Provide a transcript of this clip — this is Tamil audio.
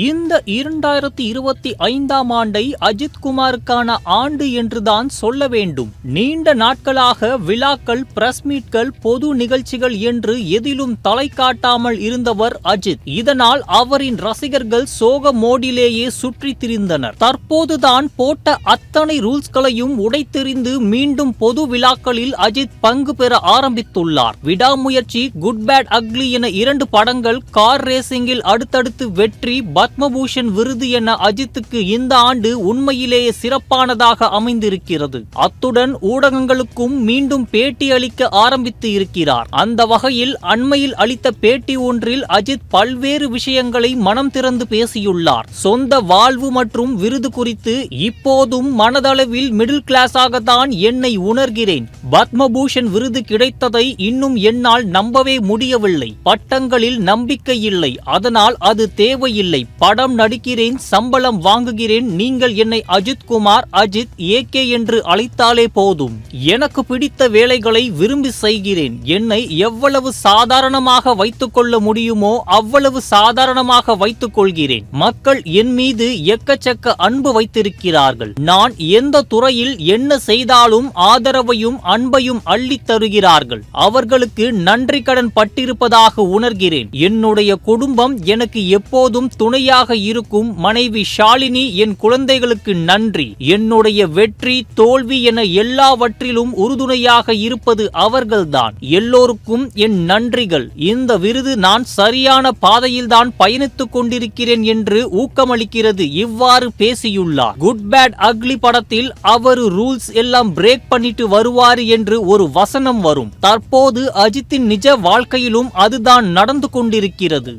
இந்த 2025ஆம் ஆண்டை அஜித் குமாருக்கான ஆண்டு என்றுதான் சொல்ல வேண்டும். நீண்ட நாட்களாக விழாக்கள், பிரஸ் மீட்கள், பொது நிகழ்ச்சிகள் என்று எதிலும் தலை காட்டாமல் இருந்தவர் அஜித். இதனால் அவரின் ரசிகர்கள் சோக மோடிலேயே சுற்றி திரிந்தனர். தற்போதுதான் போட்ட அத்தனை ரூல்ஸ்களையும் உடைத்தெறிந்து மீண்டும் பொது விழாக்களில் அஜித் பங்கு பெற ஆரம்பித்துள்ளார். விடாமுயற்சி, குட் பேட் அக்லி என 2 படங்கள், கார் ரேசிங்கில் அடுத்தடுத்து வெற்றி, பத்மபூஷன் விருது என அஜித்துக்கு இந்த ஆண்டு உண்மையிலேயே சிறப்பானதாக அமைந்திருக்கிறது. அத்துடன் ஊடகங்களுக்கும் மீண்டும் பேட்டி அளிக்க ஆரம்பித்து இருக்கிறார். அந்த வகையில் அண்மையில் அளித்த பேட்டி ஒன்றில் அஜித் பல்வேறு விஷயங்களை மனம் திறந்து பேசியுள்ளார். சொந்த வாழ்வு மற்றும் விருது குறித்து, இப்போதும் மனதளவில் மிடில் கிளாஸாகத்தான் என்னை உணர்கிறேன். பத்மபூஷன் விருது கிடைத்ததை இன்னும் என்னால் நம்பவே முடியவில்லை. பட்டங்களில் நம்பிக்கை இல்லை, அதனால் அது தேவையில்லை. படம் நடிக்கிறேன், சம்பளம் வாங்குகிறேன். நீங்கள் என்னை அஜித் குமார், அஜித் ஏகே என்று அழைத்தாலே போதும். எனக்கு பிடித்த வேலைகளை விரும்பி செய்கிறேன். என்னை எவ்வளவு சாதாரணமாக வைத்துக் கொள்ள முடியுமோ அவ்வளவு சாதாரணமாக வைத்துக் கொள்கிறேன். மக்கள் என் மீது எக்கச்சக்க அன்பு வைத்திருக்கிறார்கள். நான் எந்த துறையில் என்ன செய்தாலும் ஆதரவையும் அன்பையும் அள்ளித் தருகிறார்கள். அவர்களுக்கு நன்றி கடன் பட்டிருப்பதாக உணர்கிறேன். என்னுடைய குடும்பம் எனக்கு எப்போதும் துணையாக இருக்கும். மனைவி ஷாலினி, என் குழந்தைகளுக்கு நன்றி. என்னுடைய வெற்றி, தோல்வி என எல்லாவற்றிலும் உறுதுணையாக இருப்பது அவர்கள்தான். எல்லோருக்கும் என் நன்றிகள். இந்த விருது நான் சரியான பாதையில்தான் பயணித்துக் கொண்டிருக்கிறேன் என்று ஊக்கமளிக்கிறது. இவ்வாறு பேசியுள்ளார். குட் பேட் அக்லி படத்தில் அவரு ரூல்ஸ் எல்லாம் பிரேக் பண்ணிட்டு வருவாரு என்று ஒரு வசனம் வரும். தற்போது அஜித்தின் நிஜ வாழ்க்கையிலும் அதுதான் நடந்து கொண்டிருக்கிறது.